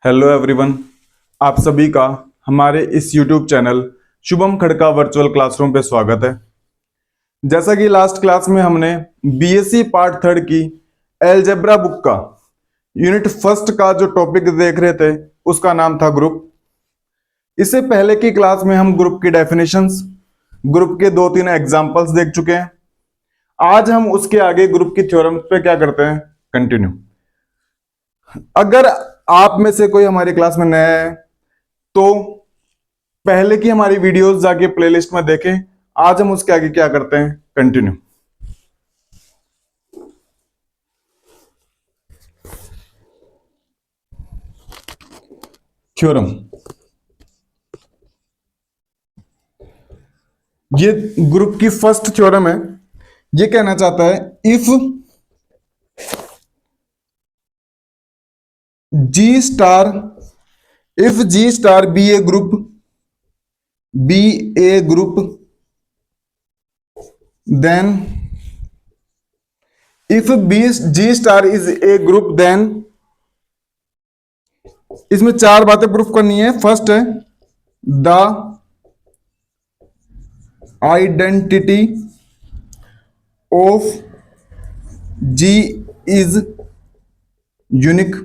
Hello everyone, आप सभी का हमारे इस YouTube channel Shubham Khadka virtual classroom पे स्वागत है। जैसा कि लास्ट क्लास में हमने बीएससी पार्ट थर्ड की एलजेब्रा बुक का यूनिट फर्स्ट का जो टॉपिक देख रहे थे उसका नाम था ग्रुप। इससे पहले की क्लास में हम ग्रुप की डेफिनेशंस, ग्रुप के 2-3 एग्जांपल्स देख चुके हैं। आज हम उसके आगे ग्रुप की थ्योरम्स पे क्या करते हैं, कंटिन्यू। अगर आप में से कोई हमारी क्लास में नया है तो पहले की हमारी वीडियोस जाके प्लेलिस्ट में देखें। आज हम उसके आगे क्या करते हैं, कंटिन्यू। थ्योरम, ये ग्रुप की फर्स्ट थ्योरम है। ये कहना चाहता है if G star be a group, then if G star is a group, then इसमें 4 बातें प्रूफ करनी है। फर्स्ट है the identity of G is unique.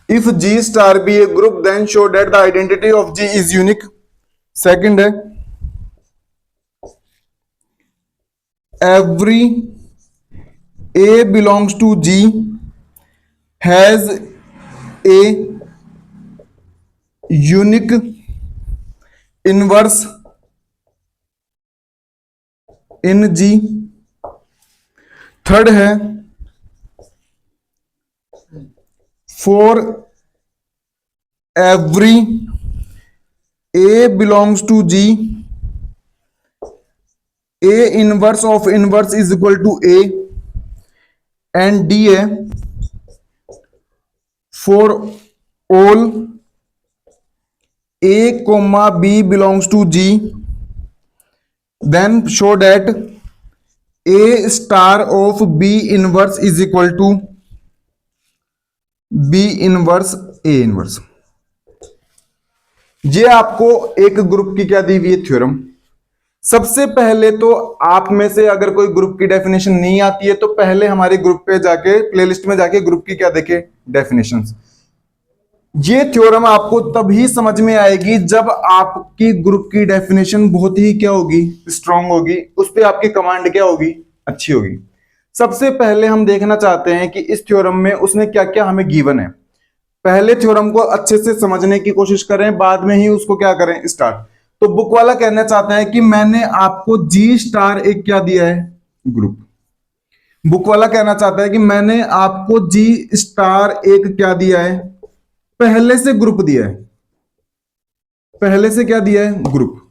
If G star be a group, then show that the identity of G is unique. Second है every A belongs to G has a unique inverse in G. Third है for every A belongs to G, A inverse of inverse is equal to A. and D है for all A comma B belongs to G, then show that A star of B inverse is equal to B inverse A inverse. ये आपको एक group की क्या दी हुई है, theorem. सबसे पहले तो आप में से अगर कोई ग्रुप की डेफिनेशन नहीं आती है तो पहले हमारे ग्रुप पे जाके प्लेलिस्ट में जाके ग्रुप की क्या देखे, डेफिनेशंस। ये थ्योरम आपको तभी समझ में आएगी जब आपकी ग्रुप की डेफिनेशन बहुत ही क्या होगी, स्ट्रांग होगी, उस पर आपकी कमांड क्या होगी, अच्छी होगी। सबसे पहले हम देखना चाहते हैं कि इस थ्योरम में उसने क्या क्या हमें गिवन है। पहले थ्योरम को अच्छे से समझने की कोशिश करें, बाद में ही उसको क्या करें, स्टार्ट। तो बुक वाला कहना चाहता है कि मैंने आपको G स्टार एक क्या दिया है, ग्रुप। बुक वाला कहना चाहता है कि मैंने आपको G स्टार एक क्या दिया है, पहले से ग्रुप दिया है। पहले से क्या दिया है, ग्रुप।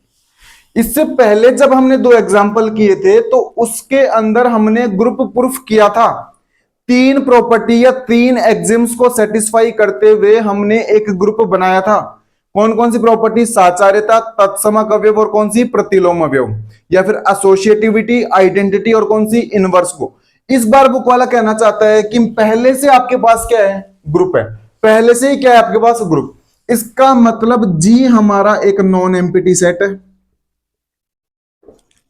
इससे पहले जब हमने 2 एग्जाम्पल किए थे तो उसके अंदर हमने ग्रुप प्रूफ किया था। 3 प्रॉपर्टी या 3 एक्सिम्स को सेटिस्फाई करते हुए हमने एक ग्रुप बनाया था। कौन कौन सी प्रॉपर्टी, साचार्यता, तत्समक अवयव और कौन सी, प्रतिलोम अवयव, या फिर एसोसिएटिविटी, आइडेंटिटी और कौन सी, इनवर्स को। इस बार बुक वाला कहना चाहता है कि पहले से आपके पास क्या है, ग्रुप है। पहले से ही क्या है आपके पास, ग्रुप। इसका मतलब G हमारा एक नॉन एम्प्टी सेट है।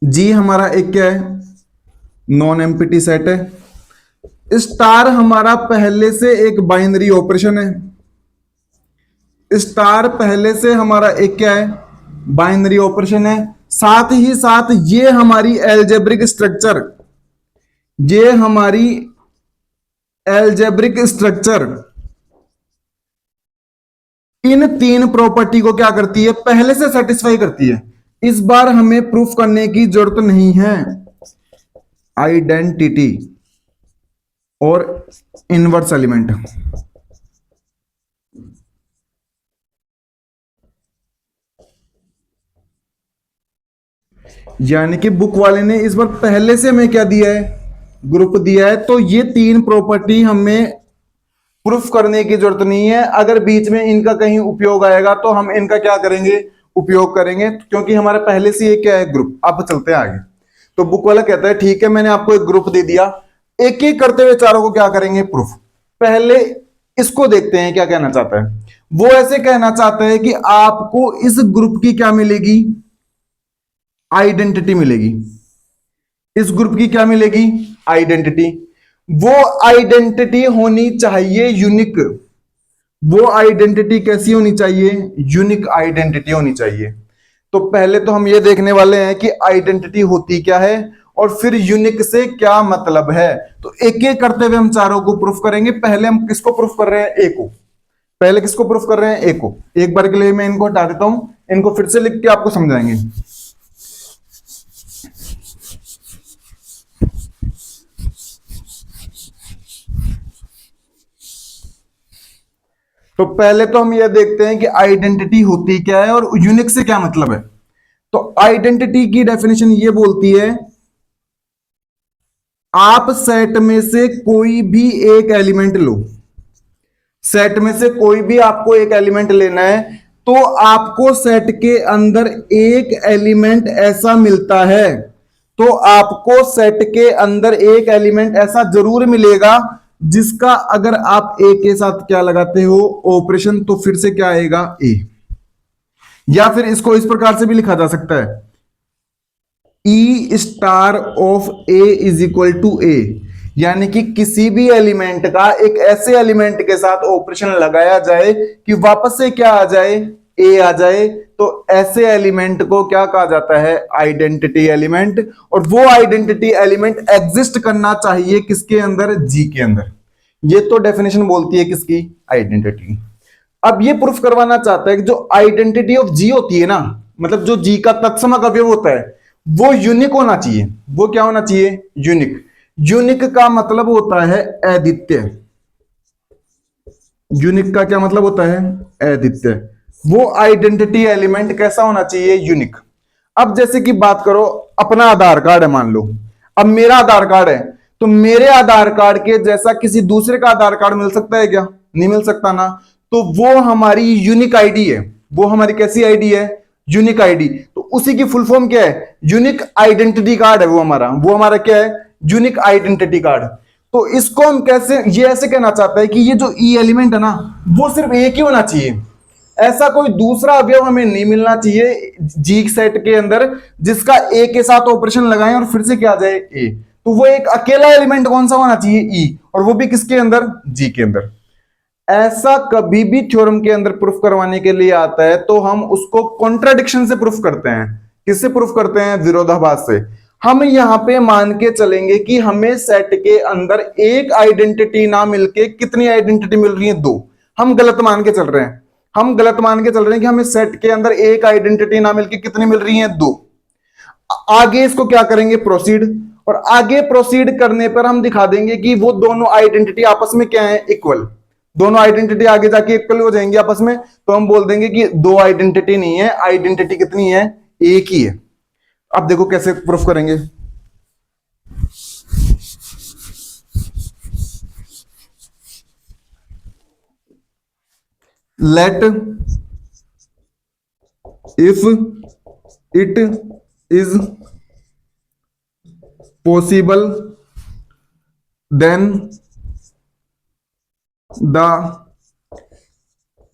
G हमारा एक क्या है, नॉन एम्प्टी सेट है। स्टार हमारा पहले से एक बाइनरी ऑपरेशन है। स्टार पहले से हमारा एक क्या है, बाइनरी ऑपरेशन है। साथ ही साथ ये हमारी एल्जेब्रिक स्ट्रक्चर, ये हमारी एल्जेब्रिक स्ट्रक्चर इन 3 प्रॉपर्टी को क्या करती है, पहले से सेटिस्फाई करती है। इस बार हमें प्रूफ करने की जरूरत नहीं है। आइडेंटिटी और इनवर्स एलिमेंट, यानी कि बुक वाले ने इस बार पहले से हमें क्या दिया है, ग्रुप दिया है। तो ये 3 प्रॉपर्टी हमें प्रूफ करने की जरूरत नहीं है। अगर बीच में इनका कहीं उपयोग आएगा तो हम इनका क्या करेंगे, उपयोग करेंगे, क्योंकि हमारा पहले से ये क्या है, ग्रुप। अब चलते हैं आगे। तो बुक वाला कहता है ठीक है, मैंने आपको एक ग्रुप दे दिया, एक एक करते हुए चारों को क्या करेंगे, प्रूफ। पहले इसको देखते हैं क्या कहना चाहता है। वो ऐसे कहना चाहता है कि आपको इस ग्रुप की क्या मिलेगी, आइडेंटिटी मिलेगी। इस ग्रुप की क्या मिलेगी, आइडेंटिटी। वो आइडेंटिटी होनी चाहिए यूनिक। वो आइडेंटिटी कैसी होनी चाहिए, यूनिक आइडेंटिटी होनी चाहिए। तो पहले तो हम ये देखने वाले हैं कि आइडेंटिटी होती क्या है और फिर यूनिक से क्या मतलब है। तो एक एक करते हुए हम चारों को प्रूफ करेंगे। पहले हम किसको प्रूफ कर रहे हैं, ए को। पहले किसको प्रूफ कर रहे हैं, ए को। एक बार के लिए मैं इनको हटा देता हूं, इनको फिर से लिख के आपको समझाएंगे। तो पहले तो हम यह देखते हैं कि आइडेंटिटी होती क्या है और यूनिक से क्या मतलब है। तो आइडेंटिटी की डेफिनेशन ये बोलती है, आप सेट में से कोई भी एक एलिमेंट लो। सेट में से कोई भी आपको एक एलिमेंट लेना है, तो आपको सेट के अंदर एक एलिमेंट ऐसा मिलता है। तो आपको सेट के अंदर एक एलिमेंट ऐसा जरूर मिलेगा जिसका अगर आप ए के साथ क्या लगाते हो, ऑपरेशन, तो फिर से क्या आएगा, ए। या फिर इसको इस प्रकार से भी लिखा जा सकता है, e star of a is equal to a. यानी कि किसी भी एलिमेंट का एक ऐसे एलिमेंट के साथ ऑपरेशन लगाया जाए कि वापस से क्या आ जाए, ए आ जाए। तो ऐसे एलिमेंट को क्या कहा जाता है, आइडेंटिटी एलिमेंट। और वो आइडेंटिटी एलिमेंट एग्जिस्ट करना चाहिए किसके अंदर, जी के अंदर। ये तो डेफिनेशन बोलती है किसकी, आइडेंटिटी। अब ये प्रूफ करवाना चाहता है कि जो आइडेंटिटी ऑफ जी होती है ना, मतलब जो जी का तत्समक अवयव होता है, वो यूनिक होना चाहिए। वो क्या होना चाहिए, यूनिक। यूनिक का मतलब होता है अद्वितीय। यूनिक का क्या मतलब होता है, अद्वितीय। वो आइडेंटिटी एलिमेंट कैसा होना चाहिए, यूनिक। अब जैसे कि बात करो, अपना आधार कार्ड है मान लो। अब मेरा आधार कार्ड है, तो मेरे आधार कार्ड के जैसा किसी दूसरे का आधार कार्ड मिल सकता है क्या, नहीं मिल सकता ना। तो वो हमारी यूनिक आईडी है। वो हमारी कैसी आईडी है, यूनिक आईडी। तो उसी की फुल फॉर्म क्या है, यूनिक आइडेंटिटी कार्ड है। वो हमारा क्या है, यूनिक आइडेंटिटी कार्ड। तो इसको हम कैसे, ये ऐसे कहना चाहता है कि ये जो ई एलिमेंट है ना, वो सिर्फ एक ही होना चाहिए। ऐसा कोई दूसरा अवयव हमें नहीं मिलना चाहिए जी सेट के अंदर जिसका ए के साथ ऑपरेशन लगाएं और फिर से क्या आ जाए, ए। तो वो एक अकेला एलिमेंट कौन सा होना चाहिए, ई। और वो भी किसके अंदर, जी के अंदर। ऐसा कभी भी थ्योरम के अंदर प्रूफ करवाने के लिए आता है तो हम उसको कॉन्ट्राडिक्शन से प्रूफ करते हैं। किससे प्रूफ करते हैं, विरोधाभास से। हम यहां पे मान के चलेंगे कि हमें सेट के अंदर एक आइडेंटिटी ना मिलके कितनी आइडेंटिटी मिल रही है, दो। हम गलत मान के चल रहे हैं। हम गलत मान के चल रहे हैं कि हमें सेट के अंदर एक आइडेंटिटी ना मिलके कितनी मिल रही है, दो। आगे इसको क्या करेंगे, प्रोसीड। और आगे प्रोसीड करने पर हम दिखा देंगे कि वो दोनों आइडेंटिटी आपस में क्या है, इक्वल। दोनों आइडेंटिटी आगे जाके इक्वल हो जाएंगी आपस में। तो हम बोल देंगे कि दो आइडेंटिटी नहीं है, आइडेंटिटी कितनी है, एक ही है। अब देखो कैसे प्रूफ करेंगे। Let if it is possible then the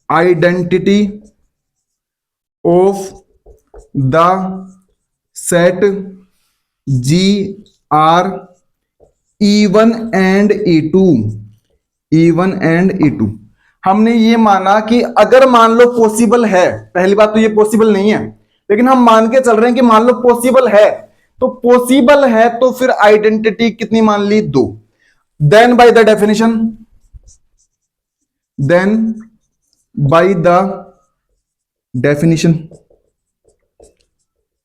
identity of the set G are E1 and E2। E1 and E2 हमने ये माना कि अगर मान लो पॉसिबल है, पहली बात तो ये पॉसिबल नहीं है, लेकिन हम मान के चल रहे हैं कि मान लो पॉसिबल है। तो पॉसिबल है तो फिर आइडेंटिटी कितनी मान ली, दो। Then by the definition, then by the definition,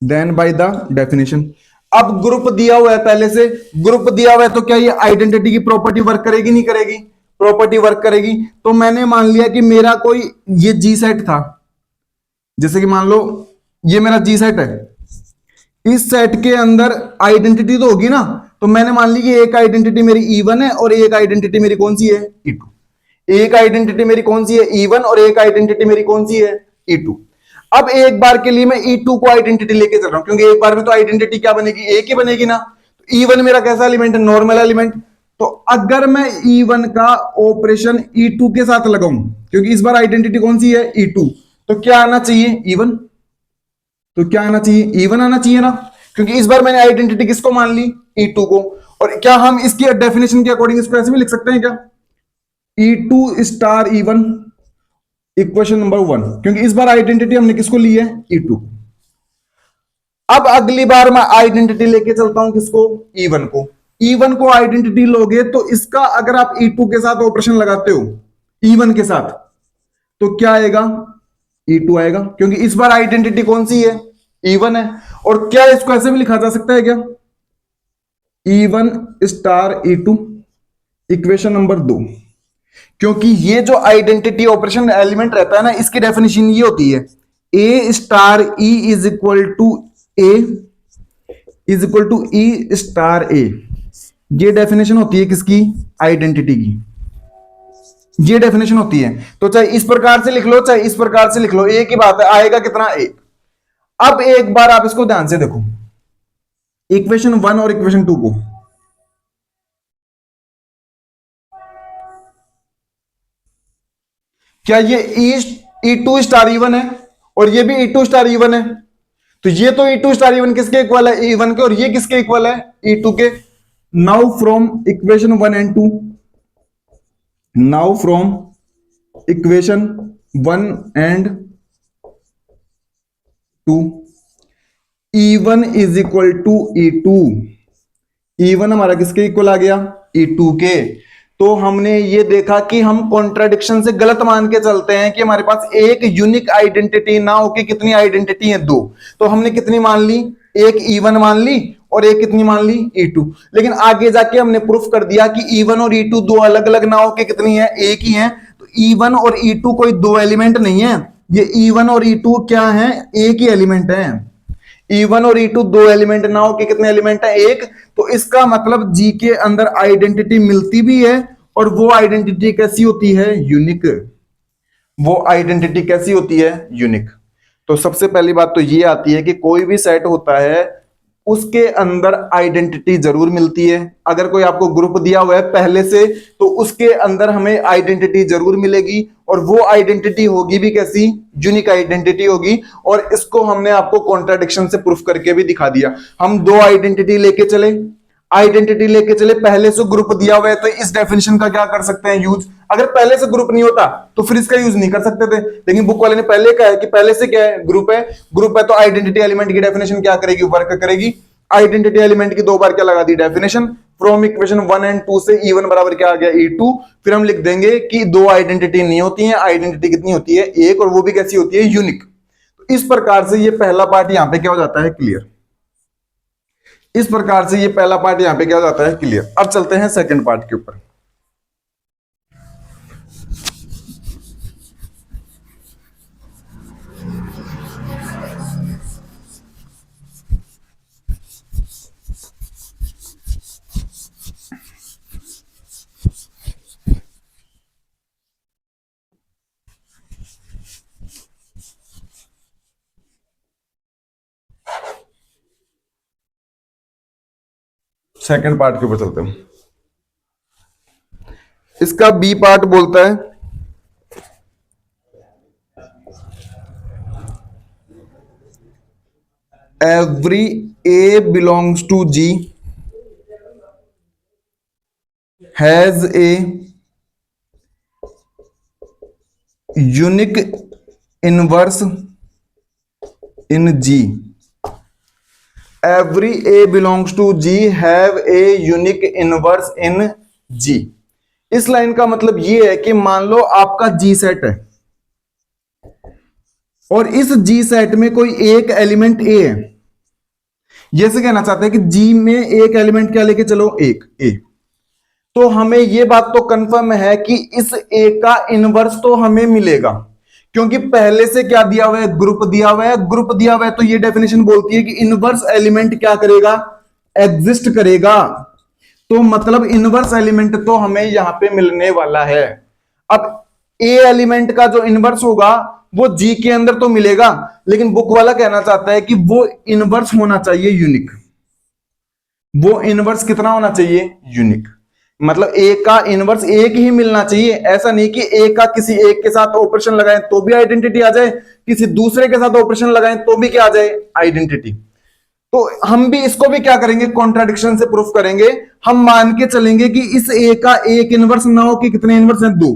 then by the definition. अब ग्रुप दिया हुआ है, पहले से ग्रुप दिया हुआ है, तो क्या ये आइडेंटिटी की प्रॉपर्टी वर्क करेगी, नहीं करेगी, प्रॉपर्टी वर्क करेगी। तो मैंने मान लिया कि मेरा कोई ये जी सेट था, जैसे कि मान लो ये मेरा जी सेट है। इस सेट के अंदर आइडेंटिटी तो होगी ना। तो मैंने मान ली कि एक आइडेंटिटी मेरी E1 है और एक आइडेंटिटी मेरी कौन सी है, E2। एक आइडेंटिटी मेरी कौन सी है, E1, और एक आइडेंटिटी मेरी कौन सी है, E2। अब एक बार के लिए मैं E2 को आइडेंटिटी लेके चल रहा हूं, क्योंकि एक बार में तो आइडेंटिटी क्या बनेगी, एक ही बनेगी ना। तो E1 मेरा कैसा एलिमेंट है, नॉर्मल एलिमेंट। तो अगर मैं E1 का ऑपरेशन E2 के साथ लगाऊं, क्योंकि इस बार आइडेंटिटी कौन सी है, E2, तो क्या आना चाहिए, E1। तो क्या आना चाहिए, E1 आना चाहिए ना, क्योंकि इस बार मैंने आइडेंटिटी किसको मान ली, E2 को। और क्या हम इसकी डेफिनेशन के अकॉर्डिंग इसको ऐसे भी लिख सकते हैं क्या, E2 star E1 equation number 1, क्योंकि इस बार आइडेंटिटी हमने किसको ली है, E2। अब अगली बार मैं आइडेंटिटी लेके चलता हूं किसको, E1 को। E1 को आइडेंटिटी लोगे तो इसका अगर आप E2 के साथ ऑपरेशन लगाते हो, E1 के साथ, तो क्या आएगा, E2 आएगा, क्योंकि इस बार आइडेंटिटी कौन सी है, E1 है। और क्या इसको ऐसे भी लिखा जा सकता है क्या, E1 star E2 equation number 2, क्योंकि ये जो आइडेंटिटी ऑपरेशन एलिमेंट रहता है ना, इसकी डेफिनेशन ये होती है, a star e is equal to a is equal to e star a. ये डेफिनेशन होती है किसकी, आइडेंटिटी की, ये डेफिनेशन होती है। तो चाहे इस प्रकार से लिख लो चाहे इस प्रकार से लिख लो, एक ही बात है, आएगा कितना, एक। अब एक बार आप इसको ध्यान से देखो, इक्वेशन 1 और इक्वेशन 2 को, क्या ये E2 स्टार E1 है और ये भी E2 स्टार E1 है, तो ये तो E2 स्टार E1 किसके इक्वल है, E1 के, और ये किसके इक्वल है, E2 के। Now from equation 1 and 2, now from equation 1 and 2, E1 is equal to E2। E1 हमारा किसके इक्वल आ गया, E2 के। तो हमने ये देखा कि हम कॉन्ट्राडिक्शन से गलत मान के चलते हैं कि हमारे पास एक यूनिक आइडेंटिटी ना हो कि कितनी आइडेंटिटी है, दो। तो हमने कितनी मान ली, एक E1 मान ली और एक कितनी मान ली, E2। लेकिन आगे जाके हमने प्रूफ कर दिया कि E1 और E2 दो अलग अलग ना हो के कितनी है, एक ही है। तो E1 और E2 कोई दो एलिमेंट नहीं है, ये E1 और E2 क्या है, एक ही एलिमेंट है। E1 और E2 दो एलिमेंट ना हो कि कितने एलिमेंट है, एक। तो इसका मतलब जी के अंदर आइडेंटिटी मिलती भी है, और वो आइडेंटिटी कैसी होती है, यूनिक। वो आइडेंटिटी कैसी होती है, यूनिक। तो सबसे पहली बात तो ये आती है कि कोई भी सेट होता है उसके अंदर आइडेंटिटी जरूर मिलती है। अगर कोई आपको ग्रुप दिया हुआ है पहले से, तो उसके अंदर हमें आइडेंटिटी जरूर मिलेगी, और वो आइडेंटिटी होगी भी कैसी, यूनिक आइडेंटिटी होगी। और इसको हमने आपको कॉन्ट्राडिक्शन से प्रूफ करके भी दिखा दिया। हम दो आइडेंटिटी लेके चले, पहले से ग्रुप दिया हुआ है, तो इस डेफिनेशन का क्या कर सकते हैं, यूज। अगर पहले से ग्रुप नहीं होता तो फिर इसका यूज नहीं कर सकते थे, लेकिन बुक वाले ने पहले कहा है कि पहले से क्या है, ग्रुप है तो आइडेंटिटी एलिमेंट की डेफिनेशन क्या करेगी, वर्क करेगी। आइडेंटिटी एलिमेंट की दो बार क्या लगा दी, डेफिनेशन। फ्रॉम इक्वेशन 1 एंड 2 से E1 बराबर क्या आ गया, E2। फिर हम लिख देंगे कि दो आइडेंटिटी नहीं होती है, आइडेंटिटी कितनी होती है, एक, और वो भी कैसी होती है, यूनिक। तो इस प्रकार से ये पहला पार्ट यहां पे क्या हो जाता है, क्लियर। इस प्रकार से ये पहला पार्ट यहां पे क्या हो जाता है, क्लियर। अब चलते हैं सेकंड पार्ट के ऊपर। सेकंड पार्ट के ऊपर चलते हैं। इसका बी पार्ट बोलता है, every a belongs to g has a unique inverse in g. Every a belongs to g have a unique inverse in g. इस लाइन का मतलब ये है कि मान लो आपका जी सेट है, और इस जी सेट में कोई एक एलिमेंट ए है। ये से कहना चाहते हैं कि जी में एक एलिमेंट क्या लेके चलो, एक ए। तो हमें यह बात तो कंफर्म है कि इस ए का इनवर्स तो हमें मिलेगा, क्योंकि पहले से क्या दिया हुआ है, ग्रुप दिया हुआ है। ग्रुप दिया हुआ है तो ये डेफिनेशन बोलती है कि इनवर्स एलिमेंट क्या करेगा, एग्जिस्ट करेगा। तो मतलब इनवर्स एलिमेंट तो हमें यहां पे मिलने वाला है। अब ए एलिमेंट का जो इनवर्स होगा वो जी के अंदर तो मिलेगा, लेकिन बुक वाला कहना चाहता है कि वो इनवर्स होना चाहिए यूनिक। वो इनवर्स कितना होना चाहिए, यूनिक। मतलब ए का इनवर्स एक ही मिलना चाहिए, ऐसा नहीं कि ए का किसी एक के साथ ऑपरेशन लगाएं तो भी आइडेंटिटी आ जाए, किसी दूसरे के साथ ऑपरेशन लगाएं तो भी क्या आ जाए, आइडेंटिटी। तो हम भी इसको भी क्या करेंगे, कॉन्ट्राडिक्शन से प्रूफ करेंगे। हम मान के चलेंगे कि इस ए का एक इनवर्स ना हो कि कितने इनवर्स हैं, दो,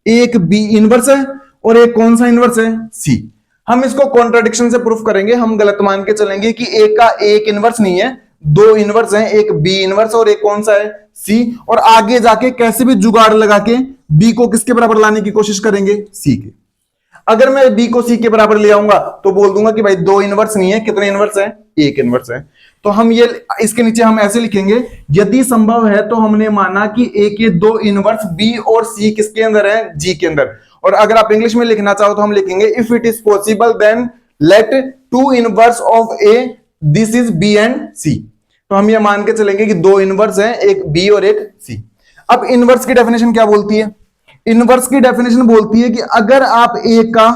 एक बी इनवर्स है और एक कौन सा इनवर्स है, सी। हम इसको कॉन्ट्राडिक्शन से प्रूफ करेंगे, हम गलत मान के चलेंगे कि ए का एक इनवर्स नहीं है, दो इनवर्स हैं, एक बी इनवर्स और एक कौन सा है, सी। और आगे जाके कैसे भी जुगाड़ लगा के बी को किसके बराबर लाने की कोशिश करेंगे, सी के। अगर मैं बी को सी के बराबर ले आऊंगा तो बोल दूंगा कि भाई दो इनवर्स नहीं है, कितने इनवर्स है, एक इनवर्स है। तो हम ये इसके नीचे हम ऐसे लिखेंगे, यदि संभव है तो हमने माना कि ए के दो इनवर्स बी और सी किसके अंदर है, जी के अंदर। और अगर आप इंग्लिश में लिखना चाहो तो हम लिखेंगे if it is possible then let to inverse of a this is b and c. तो हम ये मान के चलेंगे कि दो इनवर्स हैं, एक बी और एक सी। अब इनवर्स की डेफिनेशन क्या बोलती है, इनवर्स की डेफिनेशन बोलती है कि अगर आप ए का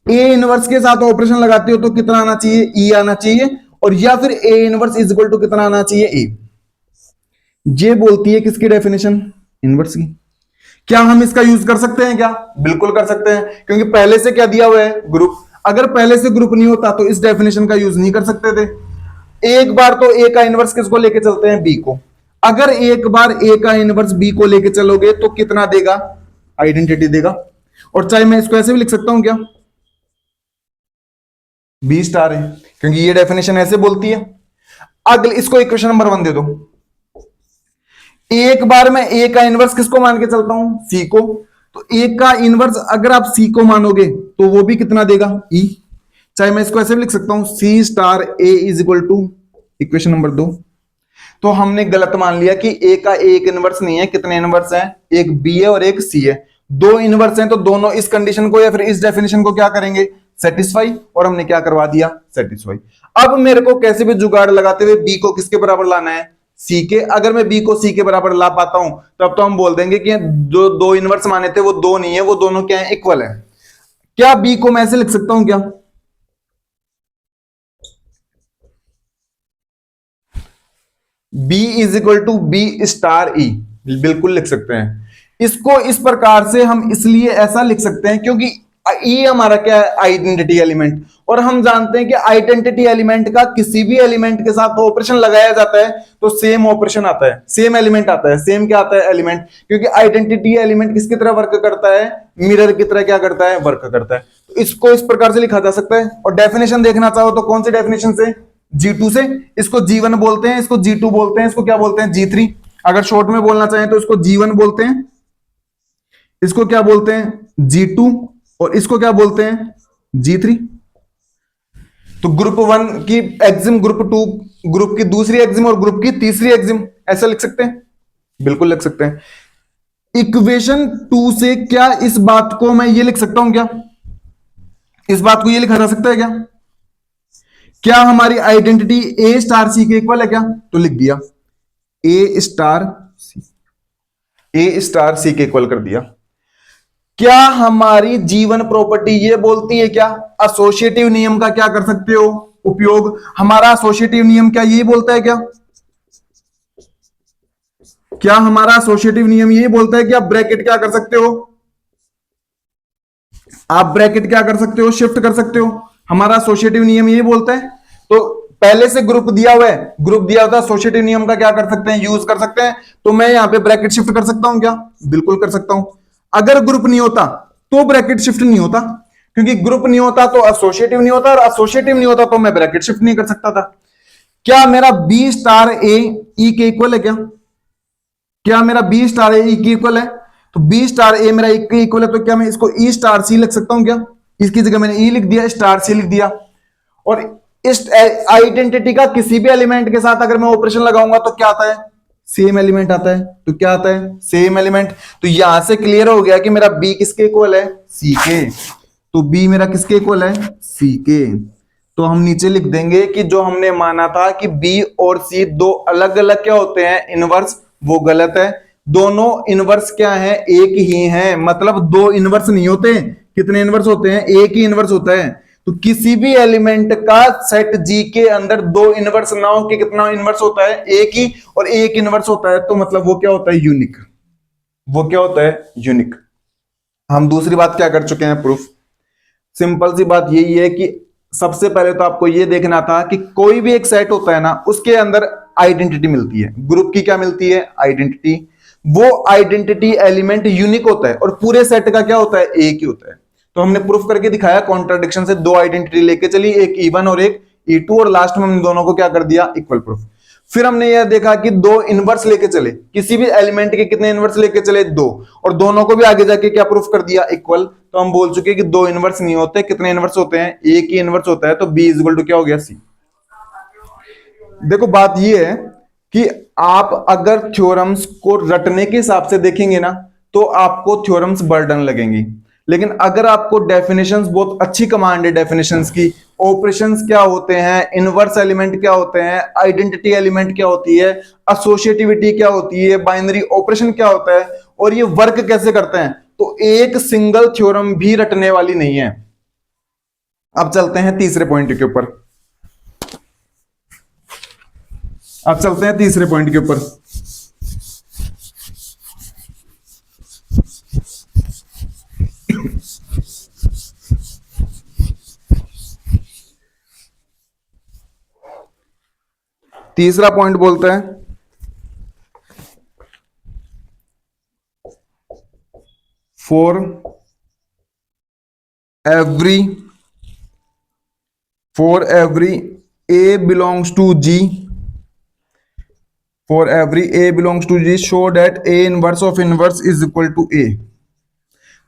ए इनवर्स के साथ ऑपरेशन लगाते हो तो कितना आना चाहिए, ई आना चाहिए, और या फिर A inverse is equal to कितना आना चाहिए, ए। ये बोलती है किसकी डेफिनेशन, इनवर्स की। क्या हम इसका यूज कर सकते हैं क्या, बिल्कुल कर सकते हैं, क्योंकि पहले से क्या दिया हुआ है, ग्रुप। अगर पहले से ग्रुप नहीं होता तो इस डेफिनेशन का यूज नहीं कर सकते थे। एक बार तो ए का इनवर्स किसको लेके चलते हैं, बी को। अगर एक बार ए का इनवर्स बी को लेके चलोगे तो कितना देगा, आइडेंटिटी देगा। और चाहे मैं इसको ऐसे भी लिख सकता हूं क्या, बी स्टार है, क्योंकि ये डेफिनेशन ऐसे बोलती है। अगले इसको इक्वेशन नंबर 1 दे दो। एक बार मैं ए का इनवर्स किसको मान के चलता हूं, सी को। तो ए का इनवर्स अगर आप सी को मानोगे तो वो भी कितना देगा, ई। चाहे मैं इसको ऐसे भी लिख सकता हूं, c star a is equal to equation number 2। तो हमने गलत मान लिया कि ए का एक इनवर्स नहीं है, कितने इनवर्स हैं, एक बी है और एक सी है। दो इनवर्स हैं तो दोनों इस कंडीशन को या फिर इस डेफिनेशन को क्या करेंगे, सेटिस्फाई। और हमने क्या करवा दिया, सेटिस्फाई। अब मेरे को कैसे भी जुगाड़ लगाते हुए बी को किसके बराबर लाना है, सी के। अगर मैं बी को सी के बराबर ला पाता हूं तब तो हम बोल देंगे कि जो दो इनवर्स माने थे वो दो नहीं है, वो दोनों क्या है, इक्वल है। क्या बी को मैं ऐसे लिख सकता हूं क्या, b is equal to b star e, बिल्कुल लिख सकते हैं। इसको इस प्रकार से हम इसलिए ऐसा लिख सकते हैं क्योंकि ई हमारा क्या है, आइडेंटिटी एलिमेंट। और हम जानते हैं कि आइडेंटिटी एलिमेंट का किसी भी एलिमेंट के साथ ऑपरेशन लगाया जाता है तो सेम ऑपरेशन आता है, सेम एलिमेंट आता है, सेम क्या आता है, एलिमेंट। क्योंकि आइडेंटिटी एलिमेंट किसकी तरह वर्क करता है, मिरर की तरह क्या करता है, वर्क करता है। तो इसको इस प्रकार से लिखा जा सकता है। और डेफिनेशन देखना चाहो तो कौन सी डेफिनेशन से, G2 से। इसको G1 बोलते हैं, इसको G2 बोलते हैं, इसको क्या बोलते हैं, G3। अगर शॉर्ट में बोलना चाहें तो इसको G1 बोलते हैं, इसको क्या बोलते हैं, G2, और इसको क्या बोलते हैं, G3। तो ग्रुप 1 की एक्सिम, ग्रुप 2 ग्रुप की दूसरी एक्सिम और ग्रुप की तीसरी एक्सिम, ऐसा लिख सकते हैं, बिल्कुल लिख सकते हैं। इक्वेशन 2 से क्या इस बात को मैं ये लिख सकता हूं क्या, इस बात को ये लिखा जा सकता है क्या, क्या हमारी आइडेंटिटी ए स्टार सी के इक्वल है क्या, तो लिख दिया ए स्टार सी, ए स्टार सी के इक्वल कर दिया। क्या हमारी जीवन प्रॉपर्टी ये बोलती है क्या, एसोसिएटिव नियम का क्या कर सकते हो उपयोग, हमारा एसोसिएटिव नियम क्या यही बोलता है क्या, क्या हमारा एसोसिएटिव नियम यही बोलता है कि आप ब्रैकेट क्या कर सकते हो, आप ब्रैकेट क्या कर सकते हो, शिफ्ट कर सकते हो। हमारा एसोसिएटिव नियम यही बोलता है। तो पहले से ग्रुप दिया हुआ है, ग्रुप दिया हुआ एसोसिएटिव नियम का क्या कर सकते हैं, यूज कर सकते हैं। तो मैं यहां पे ब्रैकेट शिफ्ट कर सकता हूं क्या, बिल्कुल कर सकता हूं। अगर ग्रुप नहीं होता तो ब्रैकेट शिफ्ट नहीं होता, क्योंकि ग्रुप नहीं होता तो एसोसिएटिव नहीं होता, और एसोसिएटिव नहीं होता तो मैं ब्रैकेट शिफ्ट नहीं कर सकता था। क्या मेरा बी स्टार ए ई के इक्वल है क्या, क्या मेरा बी स्टार ए ई के इक्वल है, तो बी स्टार ए मेरा एक के इक्वल है, तो क्या मैं इसको ई स्टार सी लिख सकता हूं क्या, इसकी जगह मैंने ई लिख दिया, स्टार सी लिख दिया। और इस आइडेंटिटी का किसी भी एलिमेंट के साथ अगर मैं ऑपरेशन लगाऊंगा तो क्या आता है, सेम एलिमेंट आता है। तो क्या आता है, सेम एलिमेंट। तो यहां से क्लियर हो गया कि मेरा बी किसके इक्वल है, सी के। तो बी मेरा किसके इक्वल है, सी के। तो हम नीचे लिख देंगे कि जो हमने माना था कि बी और सी दो अलग अलग क्या होते हैं, इनवर्स, वो गलत है। दोनों इनवर्स क्या है, एक ही है। मतलब दो इनवर्स नहीं होते, कितने इनवर्स होते हैं, एक ही इनवर्स होता है। तो किसी भी एलिमेंट का सेट जी के अंदर दो इनवर्स ना हो, कि कितना इनवर्स होता है, एक ही, और एक इनवर्स होता है, तो मतलब वो क्या होता है, यूनिक। वो क्या होता है, यूनिक। हम दूसरी बात क्या कर चुके हैं, प्रूफ। सिंपल सी बात यही है कि सबसे पहले तो आपको यह देखना था कि कोई भी एक सेट होता है ना, उसके अंदर आइडेंटिटी मिलती है। ग्रुप की क्या मिलती है, आइडेंटिटी। वो आइडेंटिटी एलिमेंट यूनिक होता है, और पूरे सेट का क्या होता है, एक ही होता है। तो हमने प्रूफ करके दिखाया, कॉन्ट्राडिक्शन से दो आइडेंटिटी लेके चली, एक E1 और एक E2, और लास्ट में हमने दोनों को क्या कर दिया, इक्वल प्रूफ। फिर हमने यह देखा कि दो इनवर्स लेके चले, किसी भी एलिमेंट के कितने इनवर्स लेके चले, दो, और दोनों को भी आगे जाके क्या प्रूफ कर दिया, इक्वल। तो हम बोल चुके कि दो इनवर्स नहीं होते, कितने इनवर्स होते हैं, एक ही इनवर्स होता है, तो B इक्वल टू क्या हो गया, C। देखो बात यह है कि आप अगर थ्योरम्स को रटने के हिसाब से देखेंगे ना, तो आपको थ्योरम्स बर्डन लगेंगी। लेकिन अगर आपको डेफिनेशंस बहुत अच्छी कमांड है, डेफिनेशंस की, ऑपरेशंस क्या होते हैं, इनवर्स एलिमेंट क्या होते हैं, आइडेंटिटी एलिमेंट क्या होती है, एसोसिएटिविटी क्या होती है, बाइनरी ऑपरेशन क्या होता है, और ये वर्क कैसे करते हैं, तो एक सिंगल थ्योरम भी रटने वाली नहीं है। अब चलते हैं तीसरे पॉइंट के ऊपर। अब चलते हैं तीसरे पॉइंट के ऊपर। तीसरा पॉइंट बोलता है for every A belongs to G, for every A belongs to G, show that A inverse of inverse is equal to A।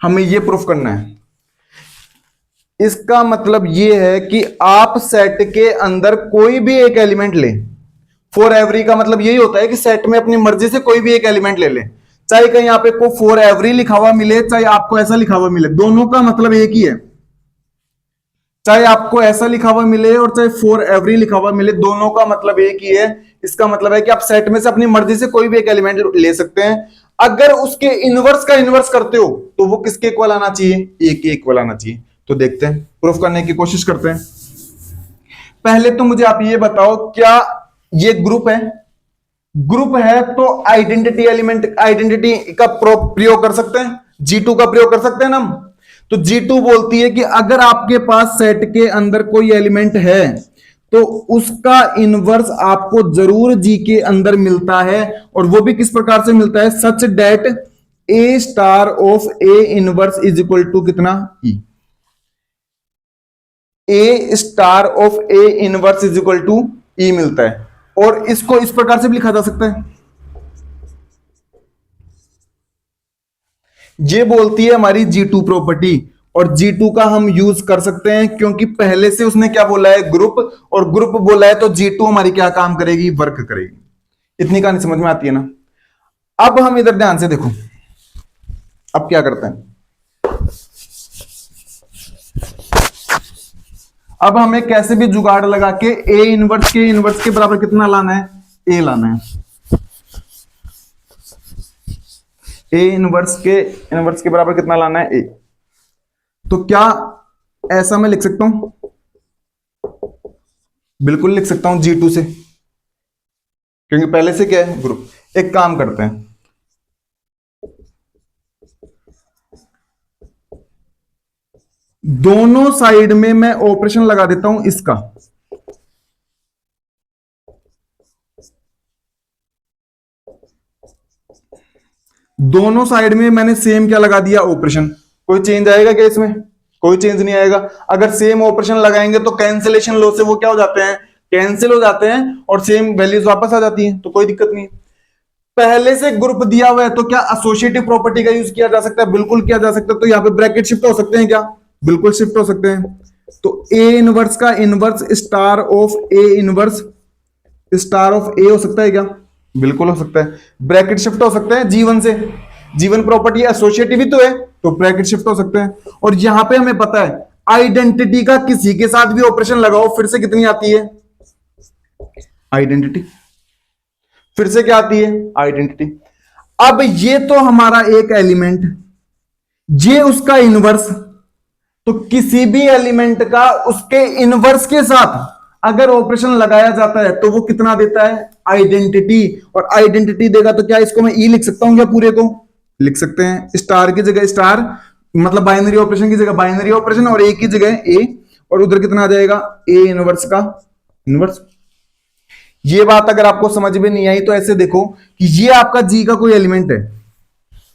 हमें ये प्रूफ करना है। इसका मतलब ये है कि आप सेट के अंदर कोई भी एक एलिमेंट ले, फॉर एवरी का मतलब यही होता है कि सेट में अपनी मर्जी से कोई भी एक एलिमेंट ले ले, चाहे कहीं यहाँ पे को फॉर एवरी लिखा हुआ मिले, चाहे आपको ऐसा लिखा हुआ मिले, दोनों का मतलब एक ही है। चाहे आपको ऐसा लिखा हुआ मिले और चाहे फॉर एवरी लिखा हुआ मिले, दोनों का मतलब एक ही है। इसका मतलब है कि आप सेट में से अपनी मर्जी से कोई भी एक एलिमेंट ले सकते हैं। अगर उसके इनवर्स का इनवर्स करते हो, तो वो किसके इक्वल आना चाहिए, एक के इक्वल आना चाहिए। तो देखते हैं, प्रूफ करने की कोशिश करते हैं। पहले तो मुझे आप ये बताओ, क्या ये ग्रुप है? ग्रुप है तो आइडेंटिटी एलिमेंट, आइडेंटिटी का प्रयोग कर सकते हैं, G2 का प्रयोग कर सकते हैं ना हम। तो G2 बोलती है कि अगर आपके पास सेट के अंदर कोई एलिमेंट है, तो उसका इनवर्स आपको जरूर G के अंदर मिलता है, और वो भी किस प्रकार से मिलता है, such that A star of A inverse is equal to कितना, E। A star of A inverse is equal to E मिलता है। और इसको इस प्रकार से भी लिखा जा सकता है, ये बोलती है हमारी G2 प्रॉपर्टी, और G2 का हम यूज कर सकते हैं, क्योंकि पहले से उसने क्या बोला है, ग्रुप, और ग्रुप बोला है तो G2 हमारी क्या काम करेगी, वर्क करेगी। इतनी कहानी समझ में आती है ना। अब हम इधर ध्यान से देखो, अब क्या करते हैं, अब हमें कैसे भी जुगाड़ लगा के A इनवर्स के बराबर कितना लाना है, A लाना है। A इनवर्स के बराबर कितना लाना है, A। तो क्या ऐसा मैं लिख सकता हूं, बिल्कुल लिख सकता हूं G2 से, क्योंकि पहले से क्या है, ग्रुप। एक काम करते हैं, दोनों साइड में मैं ऑपरेशन लगा देता हूं इसका। दोनों साइड में मैंने सेम क्या लगा दिया, ऑपरेशन। कोई चेंज आएगा क्या इसमें, कोई चेंज नहीं आएगा। अगर सेम ऑपरेशन लगाएंगे तो कैंसिलेशन लॉ से वो क्या हो जाते हैं, कैंसिल हो जाते हैं, और सेम वैल्यूज वापस आ जाती हैं, तो कोई दिक्कत नहीं है। पहले से ग्रुप दिया हुआ है, तो क्या एसोसिएटिव प्रॉपर्टी का यूज किया जा सकता है, बिल्कुल किया जा सकता है। तो यहां पे ब्रैकेट शिफ्ट हो सकते हैं क्या, बिल्कुल शिफ्ट हो सकते हैं। तो A इनवर्स का inverse star of A inverse star of A हो सकता है क्या, बिल्कुल हो सकता है। ब्रैकेट शिफ्ट हो सकते हैं G1 से, G1 प्रॉपर्टी एसोसिएटिव ही तो है, तो ब्रैकेट शिफ्ट हो सकते हैं। और यहां पे हमें पता है आइडेंटिटी का किसी के साथ भी ऑपरेशन लगाओ, फिर से कितनी आती है, आइडेंटिटी। फिर से क्या आती है, आइडेंटिटी। अब ये तो हमारा एक एलिमेंट, ये उसका इनवर्स, तो किसी भी एलिमेंट का उसके इनवर्स के साथ अगर ऑपरेशन लगाया जाता है तो वो कितना देता है, आइडेंटिटी। और आइडेंटिटी देगा तो क्या इसको मैं ई लिख सकता हूं क्या, पूरे को लिख सकते हैं, स्टार की जगह स्टार, मतलब बाइनरी ऑपरेशन की जगह बाइनरी ऑपरेशन, और ए की जगह ए, और उधर कितना आ जाएगा, ए इनवर्स का इनवर्स। ये बात अगर आपको समझ में नहीं आई तो ऐसे देखो कि ये आपका जी का कोई एलिमेंट है,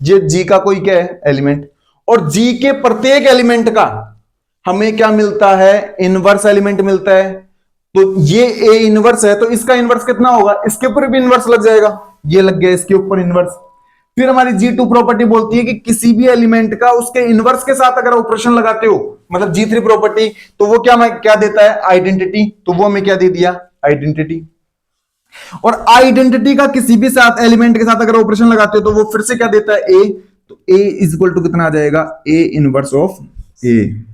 ये जी का कोई क्या है, एलिमेंट, और जी के प्रत्येक एलिमेंट का हमें क्या मिलता है, इनवर्स एलिमेंट मिलता है। तो ये ए इनवर्स है, तो इसका इनवर्स कितना होगा, इसके ऊपर भी इनवर्स लग जाएगा, ये लग गया इसके ऊपर इनवर्स। फिर हमारी G2 प्रॉपर्टी बोलती है कि किसी भी एलिमेंट का उसके इनवर्स के साथ अगर ऑपरेशन लगाते हो, मतलब G3 प्रॉपर्टी, तो वो क्या देता है, आइडेंटिटी। तो वो हमें क्या दे दिया, आइडेंटिटी। और आइडेंटिटी का किसी भी साथ एलिमेंट के साथ अगर ऑपरेशन लगाते हो तो वो फिर से क्या देता है, ए। तो ए इज इक्वल टू कितना आ जाएगा, ए इनवर्स ऑफ ए।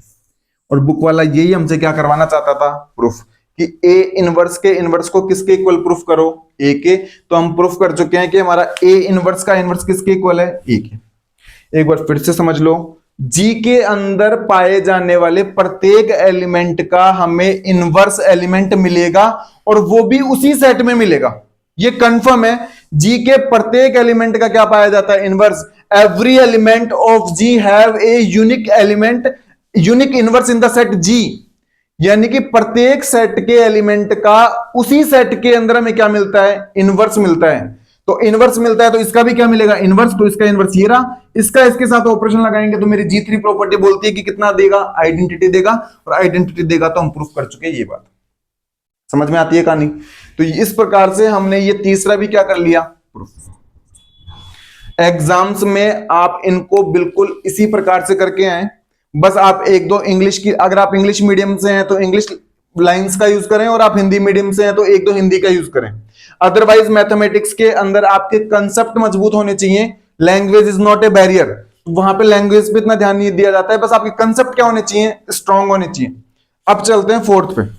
और बुक वाला यही हमसे क्या करवाना चाहता था, प्रूफ, कि ए इनवर्स के इनवर्स को किसके इक्वल प्रूफ करो, ए के। तो हम प्रूफ कर चुके हैं कि हमारा ए इनवर्स का इनवर्स किसके इक्वल है, ए के। एक बार फिर से समझ लो, जी के अंदर पाए जाने वाले प्रत्येक एलिमेंट का हमें इनवर्स एलिमेंट मिलेगा, और वो भी उसी सेट में मिलेगा, ये कंफर्म है। जी के प्रत्येक एलिमेंट का क्या पाया जाता है, inverse. Every element of g have a unique element, unique inverse in the set g. यानी कि प्रत्येक सेट के एलिमेंट का उसी सेट के अंदर हमें क्या मिलता है, इनवर्स मिलता है। तो इनवर्स मिलता है तो इसका भी क्या मिलेगा, इनवर्स। तो इसका इनवर्स ये रहा, इसका इसके साथ ऑपरेशन लगाएंगे तो मेरी G3 प्रॉपर्टी बोलती है कि कितना देगा, आइडेंटिटी देगा। और आइडेंटिटी देगा तो हम प्रूफ कर चुके हैं, ये बात समझ में आती है कहानी। तो इस प्रकार से हमने ये तीसरा भी क्या कर लिया, प्रूफ। एग्जाम्स में आप इनको बिल्कुल इसी प्रकार से करके आए। बस आप एक दो इंग्लिश की, अगर आप इंग्लिश मीडियम से हैं तो इंग्लिश लाइंस का यूज करें, और आप हिंदी मीडियम से हैं तो एक दो हिंदी का यूज करें। अदरवाइज मैथमेटिक्स के अंदर आपके कंसेप्ट मजबूत होने चाहिए। Language is not a barrier, वहां पे लैंग्वेज पे इतना ध्यान नहीं दिया जाता है, बस आपके कंसेप्ट क्या होने चाहिए, स्ट्रांग होने चाहिए। अब चलते हैं फोर्थ पे।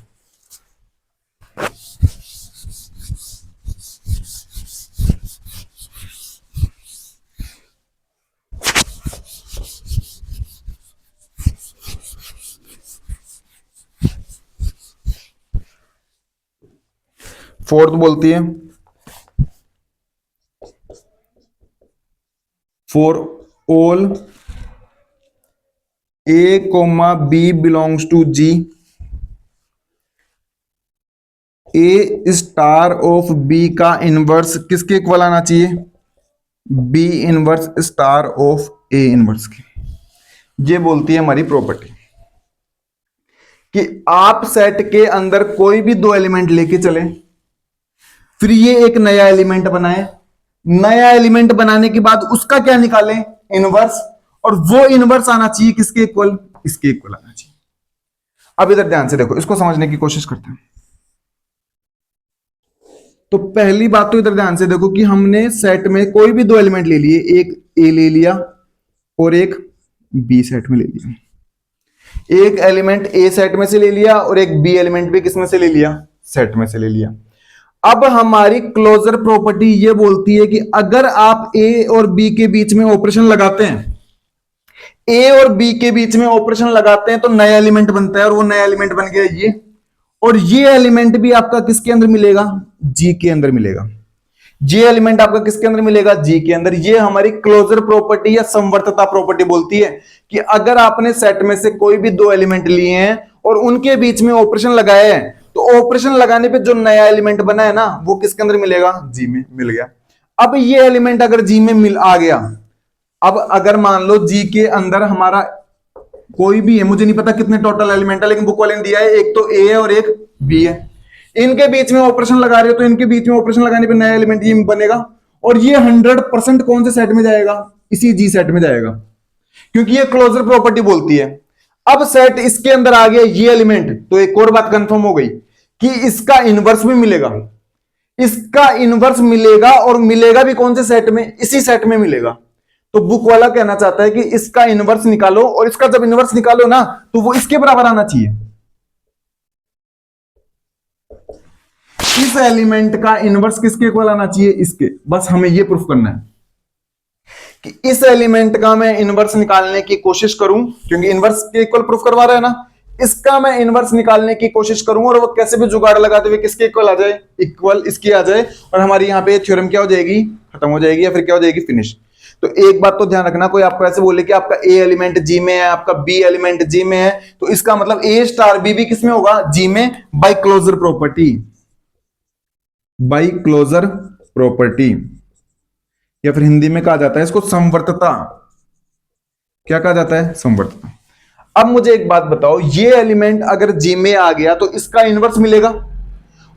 फोर्थ बोलती है, for all A comma B belongs to G, A star of B का इनवर्स किसके इक्वल आना चाहिए, B inverse star of A inverse की। ये बोलती है हमारी प्रॉपर्टी कि आप सेट के अंदर कोई भी दो एलिमेंट लेके चले, फिर ये एक नया एलिमेंट बनाए, नया एलिमेंट बनाने के बाद उसका क्या निकालें, इनवर्स। और वो इनवर्स आना चाहिए किसके इक्वल, इसके इक्वल आना चाहिए। अब इधर ध्यान से देखो, इसको समझने की कोशिश करते हैं। तो पहली बात तो इधर ध्यान से देखो कि हमने सेट में कोई भी दो एलिमेंट ले लिए, एक ए ले लिया और एक बी सेट में ले लिया। एक एलिमेंट ए सेट में से ले लिया और एक बी एलिमेंट भी किसमें से ले लिया, सेट में से ले लिया। अब हमारी क्लोजर प्रॉपर्टी ये बोलती है कि अगर आप ए और बी के बीच में ऑपरेशन लगाते हैं, ए और बी के बीच में ऑपरेशन लगाते हैं तो नया एलिमेंट बनता है, और वो नया एलिमेंट बन गया ये। और ये एलिमेंट भी आपका किसके अंदर मिलेगा, जी के अंदर मिलेगा। ये एलिमेंट आपका किसके अंदर मिलेगा, जी के अंदर। ये हमारी क्लोजर प्रॉपर्टी या समवर्तता प्रॉपर्टी बोलती है कि अगर आपने सेट में से कोई भी दो एलिमेंट लिए हैं और उनके बीच में ऑपरेशन लगाए हैं, तो ऑपरेशन लगाने पे जो नया एलिमेंट बना है ना, वो किसके अंदर मिलेगा, जी में मिल गया। अब ये एलिमेंट अगर जी में मिल आ गया, अब अगर मान लो जी के अंदर हमारा कोई भी है, मुझे नहीं पता कितने टोटल एलिमेंट है, लेकिन बुक वाले ने दिया है एक तो ए है और एक बी है। इनके बीच में ऑपरेशन लगा रहे हो तो इनके बीच में ऑपरेशन लगाने पे नया एलिमेंट ये बनेगा, और ये 100% कौन से सेट में जाएगा, इसी जी सेट में जाएगा, क्योंकि ये क्लोजर प्रॉपर्टी बोलती है। अब सेट इसके अंदर आ गया ये एलिमेंट, तो एक और बात कंफर्म हो गई कि इसका इनवर्स भी मिलेगा, इसका इनवर्स मिलेगा, और मिलेगा भी कौन से सेट में, इसी सेट में मिलेगा। तो बुक वाला कहना चाहता है कि इसका इनवर्स निकालो, और इसका जब इनवर्स निकालो ना तो वो इसके बराबर आना चाहिए। इस एलिमेंट का इनवर्स किसके इक्वल आना चाहिए, इसके। बस हमें ये प्रूफ करना है कि इस एलिमेंट का मैं इनवर्स निकालने की कोशिश करूं, क्योंकि इनवर्स के इक्वल प्रूफ करवा रहा है ना, इसका मैं इनवर्स निकालने की कोशिश करूं और वो कैसे भी जुगाड़ लगाते हुए किसके इक्वल आ जाए, इक्वल इसकी आ जाए, और हमारी यहां पे थ्योरम क्या हो जाएगी, खत्म हो जाएगी, या फिर क्या हो जाएगी, फिनिश। तो एक बात तो ध्यान रखना, कोई आपको ऐसे बोले कि आपका ए एलिमेंट जी में है, आपका बी एलिमेंट जी में है, तो इसका मतलब ए स्टार बी भी किसमें होगा, जी में, by closure property, by closure property, या फिर हिंदी में कहा जाता है इसको समवर्तता। क्या कहा जाता है, समवर्तता। अब मुझे एक बात बताओ, ये एलिमेंट अगर जी में आ गया तो इसका इनवर्स मिलेगा,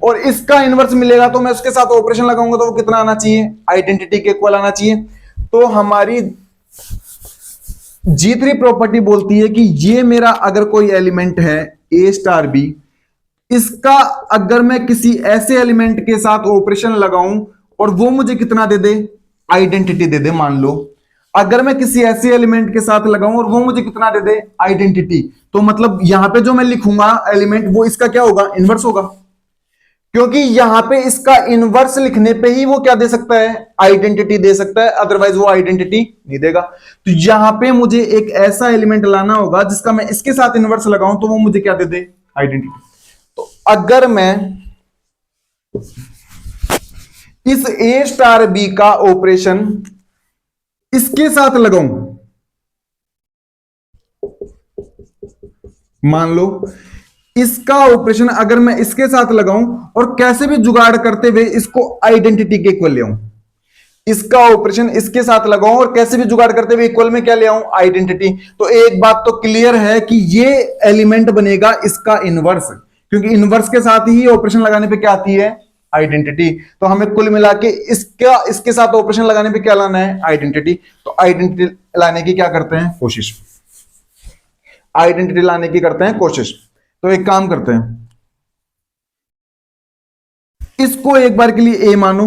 और इसका इनवर्स मिलेगा तो मैं उसके साथ ऑपरेशन लगाऊंगा तो वो कितना आना चाहिए, आइडेंटिटी के इक्वल आना चाहिए। तो हमारी G3 प्रॉपर्टी बोलती है कि ये मेरा अगर कोई एलिमेंट है ए स्टार बी, इसका अगर मैं किसी ऐसे एलिमेंट के साथ ऑपरेशन लगाऊं और वो मुझे कितना दे दे, आइडेंटिटी दे दे, मान लो अगर मैं किसी ऐसे एलिमेंट के साथ लगाऊं और वो मुझे कितना दे दे, आइडेंटिटी, तो मतलब यहां पे जो मैं लिखूंगा एलिमेंट वो इसका क्या होगा, इनवर्स होगा, क्योंकि यहां पे इसका इनवर्स लिखने पे ही वो क्या दे सकता है, आइडेंटिटी दे सकता है, अदरवाइज वो आइडेंटिटी नहीं देगा। तो यहां पे मुझे एक ऐसा एलिमेंट लाना होगा जिसका मैं इसके साथ इनवर्स लगाऊं तो वो मुझे क्या दे दे, आइडेंटिटी। तो अगर मैं इस ए स्टार बी का ऑपरेशन इसके साथ लगाऊं, मान लो इसका ऑपरेशन अगर मैं इसके साथ लगाऊं और कैसे भी जुगाड़ करते हुए इसको आइडेंटिटी के इक्वल ले आऊं, इसका ऑपरेशन इसके साथ लगाऊं और कैसे भी जुगाड़ करते हुए इक्वल में क्या ले आऊं, आइडेंटिटी, तो एक बात तो क्लियर है कि ये एलिमेंट बनेगा इसका इनवर्स, क्योंकि इनवर्स के साथ ही ऑपरेशन लगाने पे क्या आती है, आइडेंटिटी। तो हमें कुल मिला के इसके साथ ऑपरेशन लगाने पे क्या लाना है, आइडेंटिटी। तो आइडेंटिटी लाने की क्या करते हैं, कोशिश, आइडेंटिटी लाने की करते हैं कोशिश। तो एक काम करते हैं, इसको एक बार के लिए ए मानो,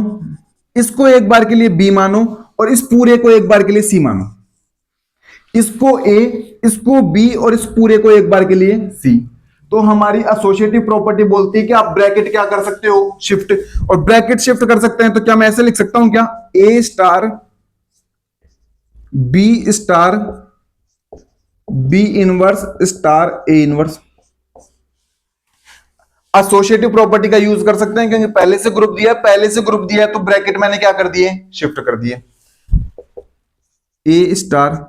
इसको एक बार के लिए बी मानो, और इस पूरे को एक बार के लिए सी मानो, इसको ए, इसको बी, और इस पूरे को एक बार के लिए सी। तो हमारी एसोसिएटिव प्रॉपर्टी बोलती है कि आप ब्रैकेट क्या कर सकते हो, शिफ्ट, और ब्रैकेट शिफ्ट कर सकते हैं। तो क्या मैं ऐसे लिख सकता हूं क्या, a star b star B inverse star A inverse. Associative property का यूज कर सकते हैं, क्योंकि पहले से ग्रुप दिया है, पहले से ग्रुप दिया है, तो ब्रैकेट मैंने क्या कर दिए, शिफ्ट कर दिए, ए स्टार।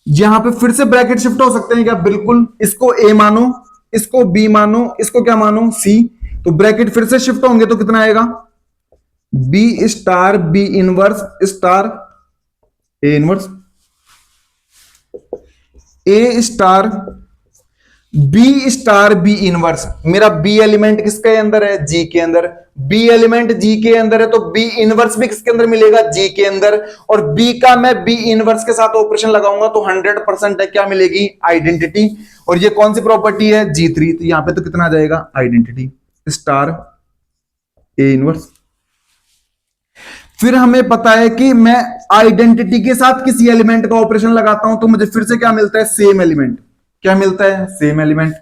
यहां पे फिर से ब्रैकेट शिफ्ट हो सकते हैं क्या, बिल्कुल, इसको ए मानो, इसको बी मानो, इसको क्या मानो, सी, तो ब्रैकेट फिर से शिफ्ट होंगे तो कितना आएगा, B star B inverse star A inverse, A star B inverse. मेरा बी एलिमेंट किसके अंदर है, जी के अंदर, बी एलिमेंट जी के अंदर है, तो बी इनवर्स भी किसके अंदर मिलेगा, जी के अंदर, और बी का मैं बी इनवर्स के साथ ऑपरेशन लगाऊंगा तो 100% है क्या मिलेगी, आइडेंटिटी। और ये कौन सी प्रॉपर्टी है, G3, तो यहां पे तो कितना आ जाएगा, आइडेंटिटी स्टार ए इनवर्स। फिर हमें पता है कि मैं आइडेंटिटी के साथ किसी एलिमेंट का ऑपरेशन लगाता हूं तो मुझे फिर से क्या मिलता है, सेम एलिमेंट। क्या मिलता है, सेम एलिमेंट।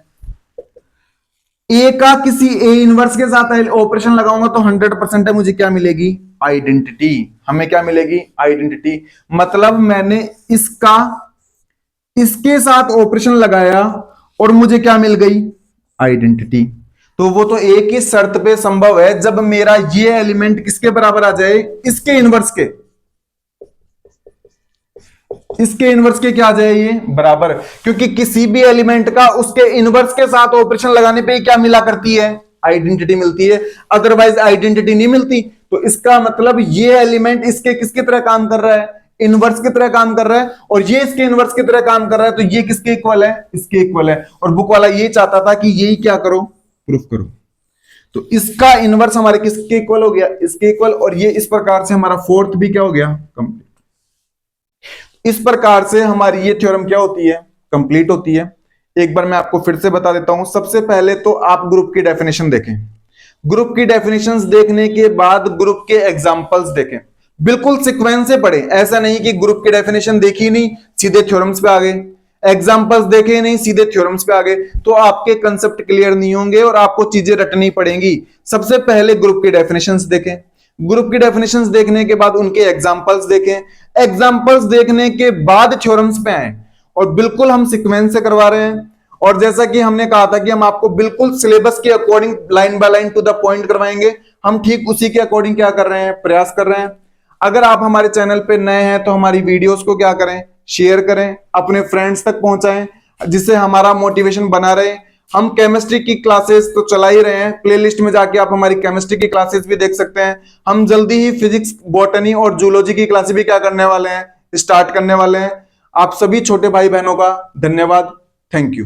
ए का किसी ए इनवर्स के साथ ऑपरेशन लगाऊंगा तो 100% है, मुझे क्या मिलेगी, आइडेंटिटी। हमें क्या मिलेगी, आइडेंटिटी। मतलब मैंने इसका इसके साथ ऑपरेशन लगाया और मुझे क्या मिल गई, आइडेंटिटी। तो वो तो एक ही शर्त पे संभव है, जब मेरा ये एलिमेंट किसके बराबर आ जाए, इसके इनवर्स के, इसके इनवर्स के क्या आ जाए, ये बराबर, क्योंकि किसी भी एलिमेंट का उसके इनवर्स के साथ ऑपरेशन लगाने पे क्या मिला करती है, आइडेंटिटी मिलती है, अदरवाइज आइडेंटिटी नहीं मिलती। तो इसका मतलब ये एलिमेंट इसके किसकी तरह काम कर रहा है, इनवर्स की तरह काम कर रहा है, और ये इसके इनवर्स की तरह काम कर रहा है, तो ये किसके इक्वल है, इसके इक्वल है। और बुक वाला ये चाहता था कि यही क्या करो, प्रूफ करो। तो इसका इनवर्स हमारे किसके इक्वल हो गया, इसके इक्वल, और ये इस प्रकार से हमारा फोर्थ भी क्या हो गया, कंप्लीट। इस प्रकार से हमारी ये थ्योरम क्या होती है, कंप्लीट होती है। एक बार मैं आपको फिर से बता देता हूं। सबसे पहले तो आप ग्रुप की डेफिनेशन देखें, ग्रुप की डेफिनेशंस देखने के बाद ग्रुप के एग्जांपल्स देखें, बिल्कुल सीक्वेंस से पढ़े। ऐसा नहीं कि ग्रुप की डेफिनेशन देखी नहीं सीधे थ्योरम्स पे आ गए, एग्जांपल्स देखे नहीं सीधे थ्योरम्स पे आ गए, तो आपके कंसेप्ट क्लियर नहीं होंगे और आपको चीजें रटनी पड़ेंगी। सबसे पहले ग्रुप की डेफिनेशंस देखें, ग्रुप की डेफिनेशंस देखने के बाद उनके एग्जांपल्स देखें, एग्जांपल्स देखने के बाद थ्योरम्स पे आए। और बिल्कुल हम सीक्वेंस से करवा रहे हैं, और जैसा कि हमने कहा था कि हम आपको बिल्कुल सिलेबस के according line by line to the point करवाएंगे, हम ठीक उसी के अकॉर्डिंग क्या कर रहे हैं, प्रयास कर रहे हैं। अगर आप हमारे चैनल पे नए हैं तो हमारी वीडियोस को क्या करें, शेयर करें, अपने फ्रेंड्स तक पहुंचाएं, जिससे हमारा मोटिवेशन बना रहे। हम केमिस्ट्री की क्लासेस तो चला ही रहे हैं, प्लेलिस्ट में जाके आप हमारी केमिस्ट्री की क्लासेस भी देख सकते हैं। हम जल्दी ही फिजिक्स, बॉटनी और जूलॉजी की क्लासेस भी क्या करने वाले हैं, स्टार्ट करने वाले हैं। आप सभी छोटे भाई बहनों का धन्यवाद। Thank you.